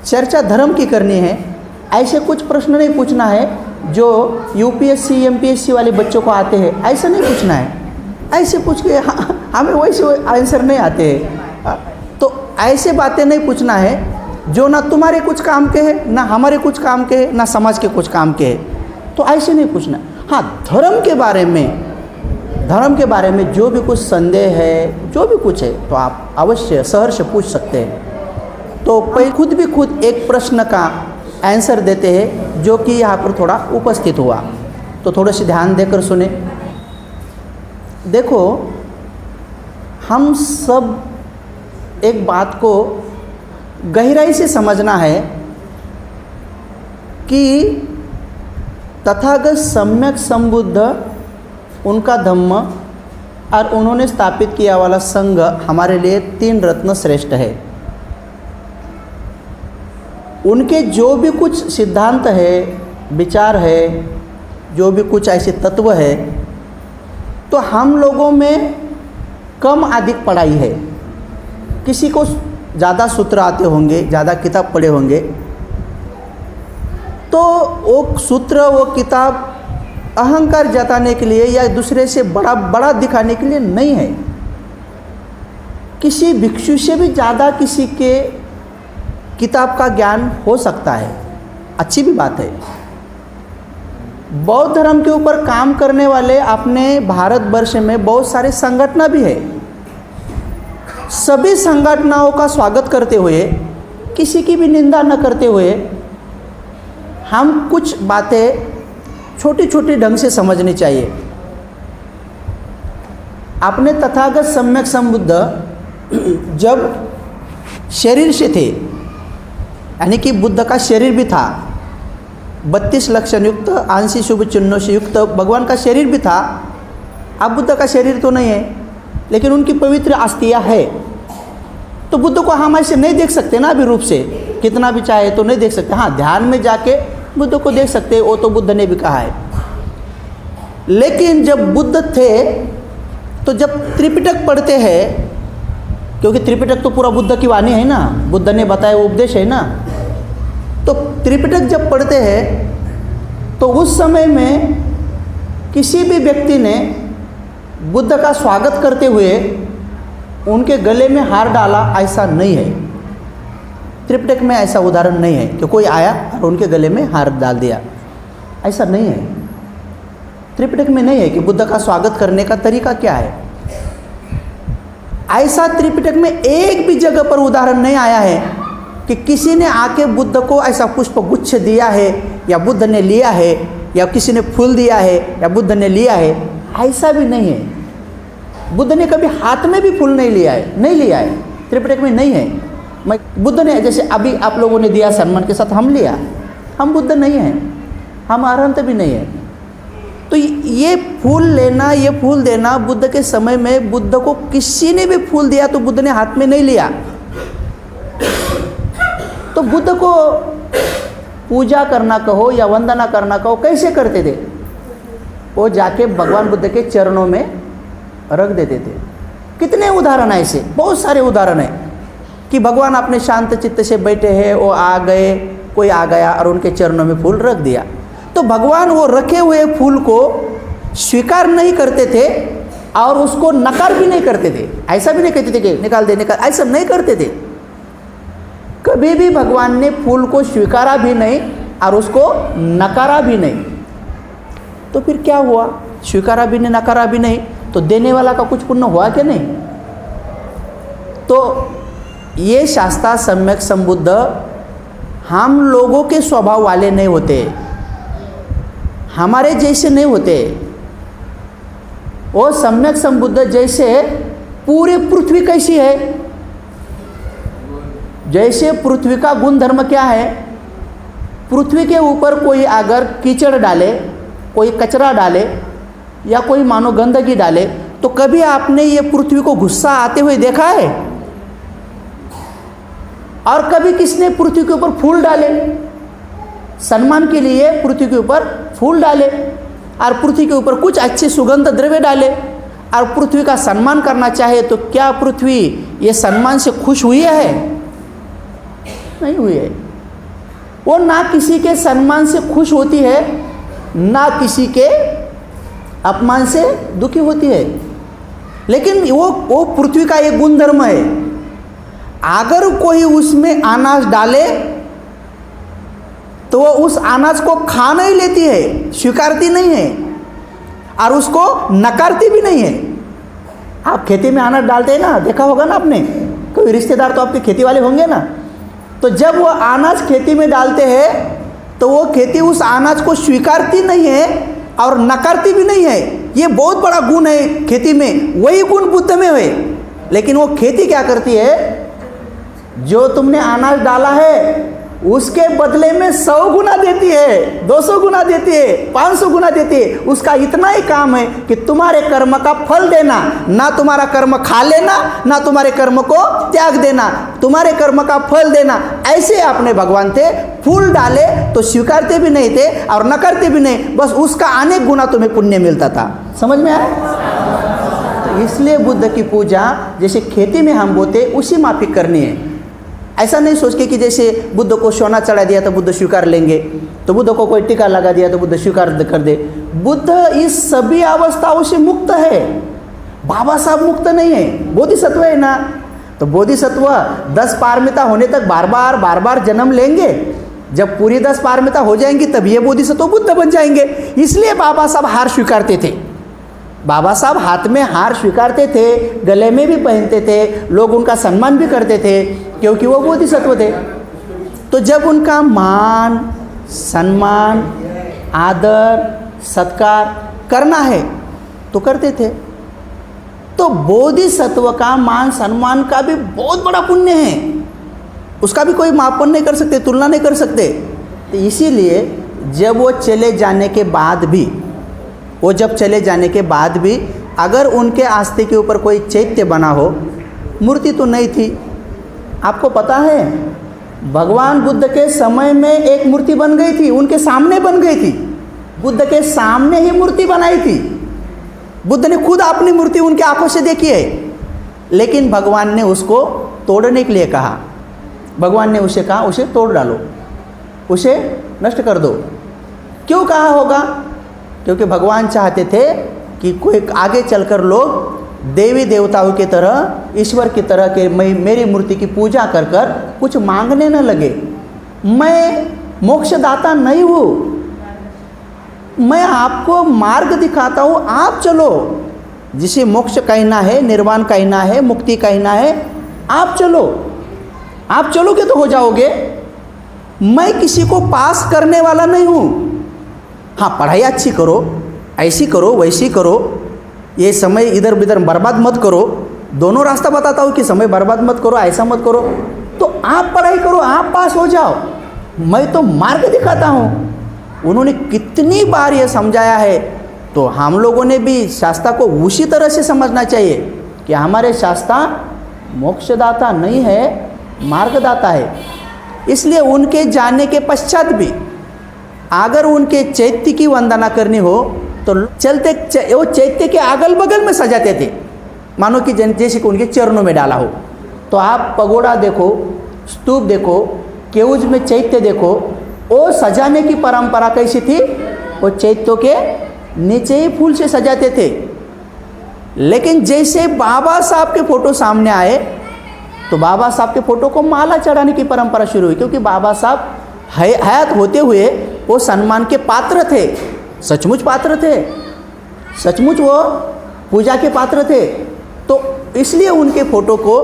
चर्चा धर्म की करनी है, ऐसे कुछ प्रश्न नहीं पूछना है जो यूपीएससी एमपीएससी वाले बच्चों को आते हैं, ऐसा नहीं पूछना है। ऐसे पूछ के हमें वैसे आंसर नहीं आते हैं। तो ऐसे बातें नहीं पूछना है जो ना तुम्हारे कुछ काम के हैं, ना हमारे कुछ काम के हैं, ना समाज के कुछ काम के हैं। तो ऐसे नहीं पूछना। हाँ, धर्म के बारे में जो भी कुछ संदेह है, जो भी कुछ है, तो आप अवश्य सहर्ष पूछ सकते हैं। तो खुद एक प्रश्न का आंसर देते हैं जो कि यहाँ पर थोड़ा उपस्थित हुआ, तो थोड़े से ध्यान देकर सुने। देखो, हम सब एक बात को गहराई से समझना है कि तथागत सम्यक संबुद्ध, उनका धम्म और उन्होंने स्थापित किया वाला संघ हमारे लिए 3 रत्न श्रेष्ठ है। उनके जो भी कुछ सिद्धांत है, विचार है, जो भी कुछ ऐसे तत्व है, तो हम लोगों में कम अधिक पढ़ाई है। किसी को ज़्यादा सूत्र आते होंगे, ज़्यादा किताब पढ़े होंगे, तो वो सूत्र, वो किताब अहंकार जताने के लिए या दूसरे से बड़ा दिखाने के लिए नहीं है। किसी भिक्षु से भी ज़्यादा किसी के किताब का ज्ञान हो सकता है, अच्छी भी बात है। बौद्ध धर्म के ऊपर काम करने वाले अपने भारतवर्ष में बहुत सारे संगठन भी है। सभी संगठनों का स्वागत करते हुए, किसी की भी निंदा न करते हुए, हम कुछ बातें छोटी छोटी ढंग से समझनी चाहिए। अपने तथागत सम्यक संबुद्ध जब शरीर से थे, यानी कि बुद्ध का शरीर भी था, 32 लक्षण युक्त, आंशी शुभ चिन्हों से युक्त भगवान का शरीर भी था। अब बुद्ध का शरीर तो नहीं है, लेकिन उनकी पवित्र अस्थियां है। तो बुद्ध को हम ऐसे नहीं देख सकते ना अभी रूप से, कितना भी चाहे तो नहीं देख सकते। हाँ, ध्यान में जाके बुद्ध को देख सकते, वो तो बुद्ध ने भी कहा है। लेकिन जब बुद्ध थे, तो जब त्रिपिटक पढ़ते हैं, क्योंकि त्रिपिटक तो पूरा बुद्ध की वाणी है ना, बुद्ध ने बताया वो उपदेश है ना, तो त्रिपिटक जब पढ़ते हैं तो उस समय में किसी भी व्यक्ति ने बुद्ध का स्वागत करते हुए उनके गले में हार डाला, ऐसा नहीं है। त्रिपिटक में ऐसा उदाहरण नहीं है कि कोई आया और उनके गले में हार डाल दिया, ऐसा नहीं है। त्रिपिटक में नहीं है कि बुद्ध का स्वागत करने का तरीका क्या है। ऐसा त्रिपिटक में एक भी जगह पर उदाहरण नहीं आया है कि किसी ने आके बुद्ध को ऐसा पुष्प गुच्छ दिया है, या बुद्ध ने लिया है, या किसी ने फूल दिया है, या बुद्ध ने लिया है, ऐसा भी नहीं है। बुद्ध ने कभी हाथ में भी फूल नहीं लिया है, त्रिपिटक में नहीं है। बुद्ध ने जैसे अभी आप लोगों ने दिया सम्मान के साथ हम लिया, हम बुद्ध नहीं हैं, हम अरहंत भी नहीं है। तो ये फूल लेना, ये फूल देना, बुद्ध के समय में बुद्ध को किसी ने भी फूल दिया तो बुद्ध ने हाथ में नहीं लिया। तो बुद्ध को पूजा करना कहो या वंदना करना कहो, कैसे करते थे? वो जाके भगवान बुद्ध के चरणों में रख देते थे। कितने उदाहरण ऐसे, बहुत सारे उदाहरण हैं कि भगवान अपने शांत चित्त से बैठे हैं, वो आ गए, कोई आ गया और उनके चरणों में फूल रख दिया। तो भगवान वो रखे हुए फूल को स्वीकार नहीं करते थे और उसको नकार भी नहीं करते थे। ऐसा भी नहीं कहते थे कि निकाल दे, ऐसा नहीं करते थे। कभी भी भगवान ने फूल को स्वीकारा भी नहीं और उसको नकारा भी नहीं। तो फिर क्या हुआ? स्वीकारा भी नहीं, नकारा भी नहीं, तो देने वाला का कुछ पुण्य हुआ क्या? नहीं। तो ये शास्त्रा सम्यक संबुद्ध हम लोगों के स्वभाव वाले नहीं होते, हमारे जैसे नहीं होते। वो सम्यक संबुद्ध जैसे पूरे पृथ्वी कैसी है, जैसे पृथ्वी का गुण धर्म क्या है, पृथ्वी के ऊपर कोई अगर कीचड़ डाले, कोई कचरा डाले या कोई मानो गंदगी डाले, तो कभी आपने ये पृथ्वी को गुस्सा आते हुए देखा है? और कभी किसने पृथ्वी के ऊपर फूल डाले, सम्मान के लिए पृथ्वी के ऊपर फूल डाले और पृथ्वी के ऊपर कुछ अच्छे सुगंध द्रव्य डाले और पृथ्वी का सम्मान करना चाहे, तो क्या पृथ्वी ये सम्मान से खुश हुई है? नहीं हुई है। वो ना किसी के सम्मान से खुश होती है, ना किसी के अपमान से दुखी होती है। लेकिन वो पृथ्वी का एक गुणधर्म है, अगर कोई उसमें अनाज डाले तो वो उस अनाज को खा नहीं लेती है, स्वीकारती नहीं है और उसको नकारती भी नहीं है। आप खेती में अनाज डालते हैं ना, देखा होगा ना आपने, कोई रिश्तेदार तो आपके खेती वाले होंगे ना, तो जब वो अनाज खेती में डालते हैं तो वो खेती उस अनाज को स्वीकारती नहीं है और नकारती भी नहीं है। ये बहुत बड़ा गुण है खेती में, वही गुण बुद्ध में है। लेकिन वो खेती क्या करती है, जो तुमने अनाज डाला है उसके बदले में 100 गुना देती है, 200 गुना देती है, 500 गुना देती है। उसका इतना ही काम है कि तुम्हारे कर्म का फल देना, ना तुम्हारा कर्म खा लेना, ना तुम्हारे कर्म को त्याग देना, तुम्हारे कर्म का फल देना। ऐसे अपने भगवान थे, फूल डाले तो स्वीकारते भी नहीं थे और न करते भी नहीं, बस उसका अनेक गुना तुम्हें पुण्य मिलता था। समझ में आया? तो इसलिए बुद्ध की पूजा जैसे खेती में हम बोते उसी माफिक करनी है। ऐसा नहीं सोच के कि जैसे बुद्ध को सोना चढ़ा दिया तो बुद्ध स्वीकार लेंगे, तो बुद्ध को कोई टीका लगा दिया तो बुद्ध स्वीकार कर दे। बुद्ध इस सभी अवस्थाओं से मुक्त है, बाबा साहब मुक्त नहीं है, बोधिसत्व है ना। तो बोधिसत्व 10 पारमिता होने तक बार बार जन्म लेंगे, जब पूरी 10 पारमिता हो जाएंगी तब ये बोधिसत्व बुद्ध बन जाएंगे। इसलिए बाबा साहब हार स्वीकारते थे, बाबा साहब हाथ में हार स्वीकारते थे, गले में भी पहनते थे, लोग उनका सम्मान भी करते थे क्योंकि वो बोधिसत्व थे। तो जब उनका मान सम्मान आदर सत्कार करना है तो करते थे। तो बोधिसत्व का मान सम्मान का भी बहुत बड़ा पुण्य है, उसका भी कोई मापन नहीं कर सकते, तुलना नहीं कर सकते। तो इसीलिए जब वो चले जाने के बाद भी, जब चले जाने के बाद भी अगर उनके आस्थे के ऊपर कोई चैत्य बना हो, मूर्ति तो नहीं थी। आपको पता है भगवान बुद्ध के समय में एक मूर्ति बन गई थी, उनके सामने बन गई थी, बुद्ध के सामने ही मूर्ति बनाई थी। बुद्ध ने खुद अपनी मूर्ति उनके आंखों से देखी है, लेकिन भगवान ने उसको तोड़ने के लिए कहा। भगवान ने उसे कहा उसे तोड़ डालो, उसे नष्ट कर दो। क्यों कहा होगा? क्योंकि भगवान चाहते थे कि कोई आगे चलकर लोग देवी देवताओं की तरह, ईश्वर की तरह के मेरी मूर्ति की पूजा कर कर कुछ मांगने न लगे। मैं मोक्षदाता नहीं हूँ, मैं आपको मार्ग दिखाता हूँ, आप चलो, जिसे मोक्ष कहना है, निर्वाण कहना है, मुक्ति कहना है, आप चलो। आप चलोगे तो हो जाओगे। मैं किसी को पास करने वाला नहीं हूँ। हाँ, पढ़ाई अच्छी करो, ऐसी करो, वैसी करो, ये समय इधर उधर बर्बाद मत करो, दोनों रास्ता बताता हूँ कि समय बर्बाद मत करो, ऐसा मत करो। तो आप पढ़ाई करो, आप पास हो जाओ, मैं तो मार्ग दिखाता हूँ। उन्होंने कितनी बार ये समझाया है। तो हम लोगों ने भी शास्त्रा को उसी तरह से समझना चाहिए कि हमारे शास्त्रा मोक्षदाता नहीं है, मार्गदाता है। इसलिए उनके जाने के पश्चात भी अगर उनके चैत्य की वंदना करनी हो तो चलते वो चैत्य के अगल बगल में सजाते थे, मानो कि जैसे कि उनके चरणों में डाला हो। तो आप पगोड़ा देखो, स्तूप देखो, केउज में चैत्य देखो, वो सजाने की परंपरा कैसी थी? वो चैत्यों के नीचे ही फूल से सजाते थे। लेकिन जैसे बाबा साहब के फोटो सामने आए तो बाबा साहब के फोटो को माला चढ़ाने की परंपरा शुरू हुई, क्योंकि बाबा साहब हयात होते हुए वो सम्मान के पात्र थे, सचमुच पात्र थे, सचमुच वो पूजा के पात्र थे। तो इसलिए उनके फोटो को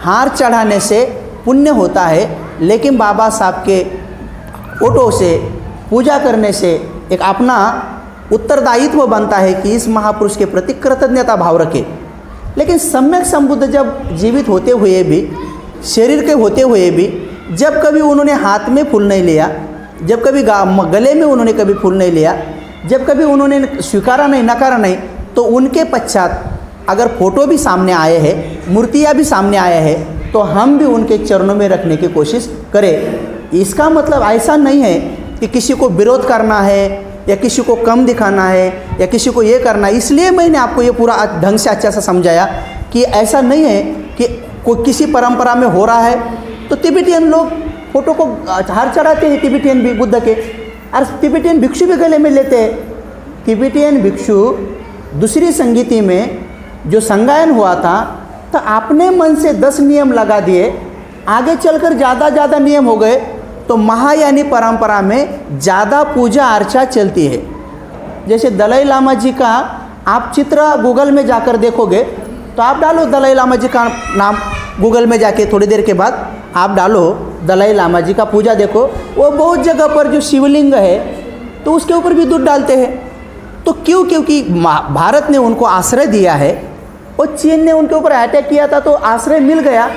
हार चढ़ाने से पुण्य होता है, लेकिन बाबा साहब के फोटो से पूजा करने से एक अपना उत्तरदायित्व बनता है कि इस महापुरुष के प्रति कृतज्ञता भाव रखे। लेकिन सम्यक संबुद्ध जब जीवित होते हुए भी, शरीर के होते हुए भी, जब कभी उन्होंने हाथ में फूल नहीं लिया, जब कभी गले में उन्होंने कभी फूल नहीं लिया, जब कभी उन्होंने स्वीकारा नहीं, नकारा नहीं, तो उनके पश्चात अगर फोटो भी सामने आए हैं, मूर्तियाँ भी सामने आए हैं, तो हम भी उनके चरणों में रखने की कोशिश करें। इसका मतलब ऐसा नहीं है कि किसी को विरोध करना है या किसी को कम दिखाना है या किसी को ये करना है। इसलिए मैंने आपको ये पूरा ढंग से अच्छा सा समझाया कि ऐसा नहीं है कि कोई किसी परंपरा में हो रहा है तो तिब्बतियन लोग फोटो को हार चढ़ाते हैं तिब्बतियन भी बुद्ध के, और तिब्बतियन भिक्षु भी गले में लेते हैं। तिब्बतियन भिक्षु दूसरी संगीति में जो संगायन हुआ था तो आपने मन से 10 नियम लगा दिए, आगे चलकर ज़्यादा नियम हो गए, तो महायानी परंपरा में ज़्यादा पूजा अर्चा चलती है। जैसे दलाई लामा जी का आप चित्र गूगल में जाकर देखोगे तो आप डालो दलाई लामा जी का नाम गूगल में जाके, थोड़ी देर के बाद आप डालो दलाई लामा जी का पूजा, देखो वो बहुत जगह पर जो शिवलिंग है तो उसके ऊपर भी दूध डालते हैं। तो क्यों? क्योंकि भारत ने उनको आश्रय दिया है और चीन ने उनके ऊपर अटैक किया था तो आश्रय मिल गया,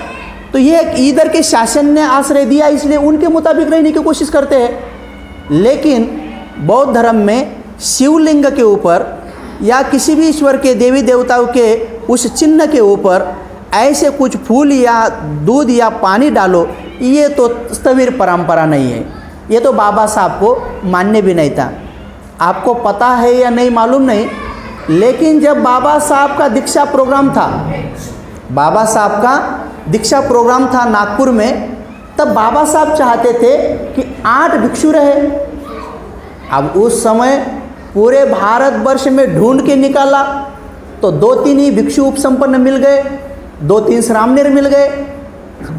तो ये इधर के शासन ने आश्रय दिया, इसलिए उनके मुताबिक रहने की कोशिश करते हैं। लेकिन बौद्ध धर्म में शिवलिंग के ऊपर या किसी भी ईश्वर के देवी देवताओं के उस चिन्ह के ऊपर ऐसे कुछ फूल या दूध या पानी डालो, ये तो स्थविर परंपरा नहीं है, ये तो बाबा साहब को मान्य भी नहीं था। आपको पता है या नहीं मालूम नहीं, लेकिन जब बाबा साहब का दीक्षा प्रोग्राम था, बाबा साहब का दीक्षा प्रोग्राम था नागपुर में, तब बाबा साहब चाहते थे कि 8 भिक्षु रहे। अब उस समय पूरे भारतवर्ष में ढूंढ के निकाला तो 2-3 ही भिक्षु उपसंपन्न मिल गए, 2-3 श्रामणेर मिल गए,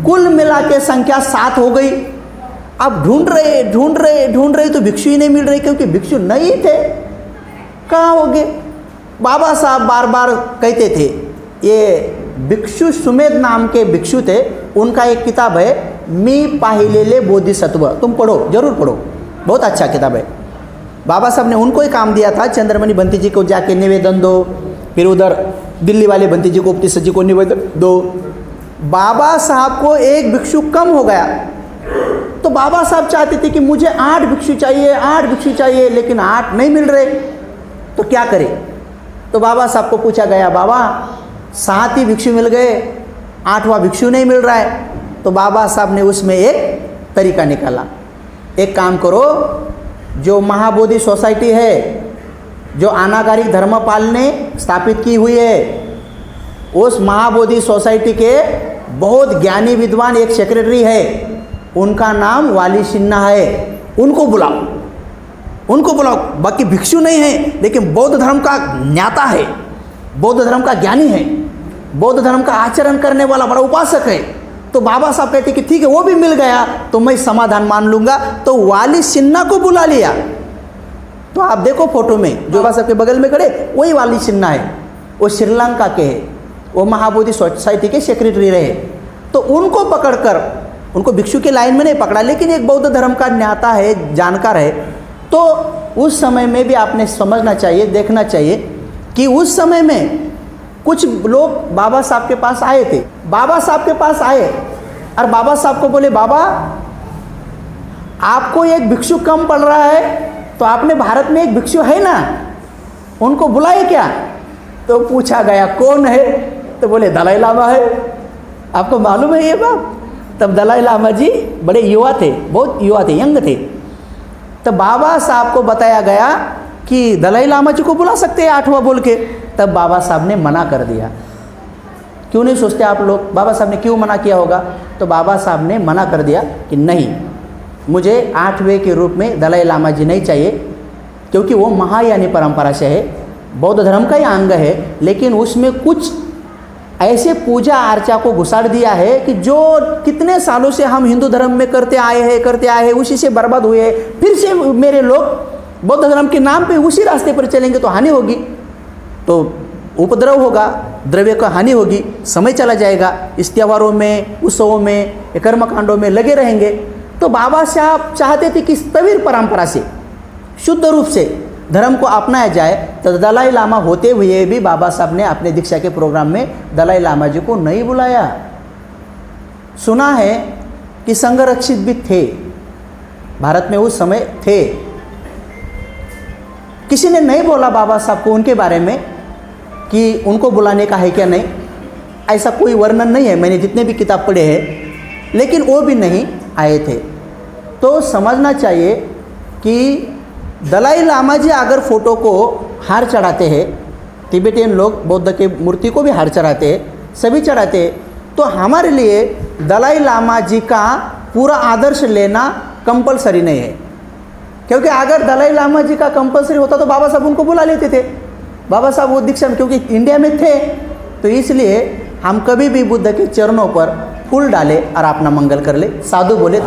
कुल मिला के संख्या 7 हो गई। अब ढूंढ रहे तो भिक्षु ही नहीं मिल रहे, क्योंकि भिक्षु नहीं थे, कहाँ हो गए। बाबा साहब बार बार कहते थे, ये भिक्षु सुमेध नाम के भिक्षु थे, उनका एक किताब है मी पाहिलेले बोधिसत्व, तुम पढ़ो, जरूर पढ़ो, बहुत अच्छा किताब है। बाबा साहब ने उनको ही काम दिया था, चंद्रमणि बंती जी को जाके निवेदन दो, फिर उधर दिल्ली वाले बंती जी को, उपदेश जी को निवेदन दो। बाबा साहब को एक भिक्षु कम हो गया, तो बाबा साहब चाहते थे कि मुझे 8 भिक्षु चाहिए, 8 भिक्षु चाहिए, लेकिन 8 नहीं मिल रहे, तो क्या करें। तो बाबा साहब को पूछा गया, बाबा 7 ही भिक्षु मिल गए, 8वां भिक्षु नहीं मिल रहा है। तो बाबा साहब ने उसमें एक तरीका निकाला, एक काम करो, जो महाबोधि सोसाइटी है, जो अनागारिक धर्मपाल ने स्थापित की हुई है, उस महाबोधि सोसाइटी के बहुत ज्ञानी विद्वान एक सेक्रेटरी है, उनका नाम वाली सिन्हा है, उनको बुलाओ, उनको बुलाओ। बाकी भिक्षु नहीं है, लेकिन बौद्ध धर्म का ज्ञाता है, बौद्ध धर्म का ज्ञानी है, बौद्ध धर्म का आचरण करने वाला बड़ा उपासक है। तो बाबा साहब कहते कि ठीक है, वो भी मिल गया तो मैं समाधान मान लूँगा। तो वाली सिन्हा को बुला लिया। तो आप देखो फोटो में जो बाबा साहब के बगल में खड़े, वही वाली सिन्हा है, वो श्रीलंका के है, वो महाबोधि सोसाइटी के सेक्रेटरी रहे। तो उनको पकड़कर, उनको भिक्षु के लाइन में नहीं पकड़ा, लेकिन एक बौद्ध धर्म का ज्ञाता है, जानकार है। तो उस समय में भी आपने समझना चाहिए, देखना चाहिए कि उस समय में कुछ लोग बाबा साहब के पास आए थे, बाबा साहब के पास आए और बाबा साहब को बोले, बाबा आपको एक भिक्षु कम पड़ रहा है, तो आपने भारत में एक भिक्षु है ना, उनको बुलाए क्या। तो पूछा गया कौन है, तो बोले दलाई लामा है। आपको मालूम है ये बात। तब दलाई लामा जी बड़े युवा थे, बहुत युवा थे, यंग थे। तब बाबा साहब को बताया गया कि दलाई लामा जी को बुला सकते हैं 8वां बोल के। तब बाबा साहब ने मना कर दिया। क्यों नहीं सोचते आप लोग, बाबा साहब ने क्यों मना किया होगा। तो बाबा साहब ने मना कर दिया कि नहीं, मुझे 8वें के रूप में दलाई लामा जी नहीं चाहिए, क्योंकि वो महायानी परंपरा से है, बौद्ध धर्म का ही अंग है, लेकिन उसमें कुछ ऐसे पूजा अर्चा को घुसाड़ दिया है कि जो कितने सालों से हम हिंदू धर्म में करते आए हैं, उसी से बर्बाद हुए हैं। फिर से मेरे लोग बौद्ध धर्म के नाम पे उसी रास्ते पर चलेंगे तो हानि होगी, तो उपद्रव होगा, द्रव्य का हानि होगी, समय चला जाएगा, इस त्योहारों में, उत्सवों में, कर्मकांडों में लगे रहेंगे। तो बाबा साहब चाहते थे कि स्थविर परंपरा से, शुद्ध रूप से धर्म को अपनाया जाए। तो दलाई लामा होते हुए भी बाबा साहब ने अपने दीक्षा के प्रोग्राम में दलाई लामा जी को नहीं बुलाया। सुना है कि संघरक्षित भी थे, भारत में उस समय थे। किसी ने नहीं बोला बाबा साहब को उनके बारे में कि उनको बुलाने का है क्या नहीं, ऐसा कोई वर्णन नहीं है, मैंने जितने भी किताब पढ़े हैं, लेकिन वो भी नहीं आए थे। तो समझना चाहिए कि दलाई लामा जी अगर फ़ोटो को हार चढ़ाते हैं, तिब्बतियन लोग बौद्ध के मूर्ति को भी हार चढ़ाते हैं, सभी चढ़ाते हैं, तो हमारे लिए दलाई लामा जी का पूरा आदर्श लेना कंपलसरी नहीं है, क्योंकि अगर दलाई लामा जी का कंपलसरी होता तो बाबा साहब उनको बुला लेते थे। बाबा साहब वो दीक्षा में क्योंकि इंडिया में थे, तो इसलिए हम कभी भी बुद्ध के चरणों पर फूल डाले और अपना मंगल कर ले। साधु बोले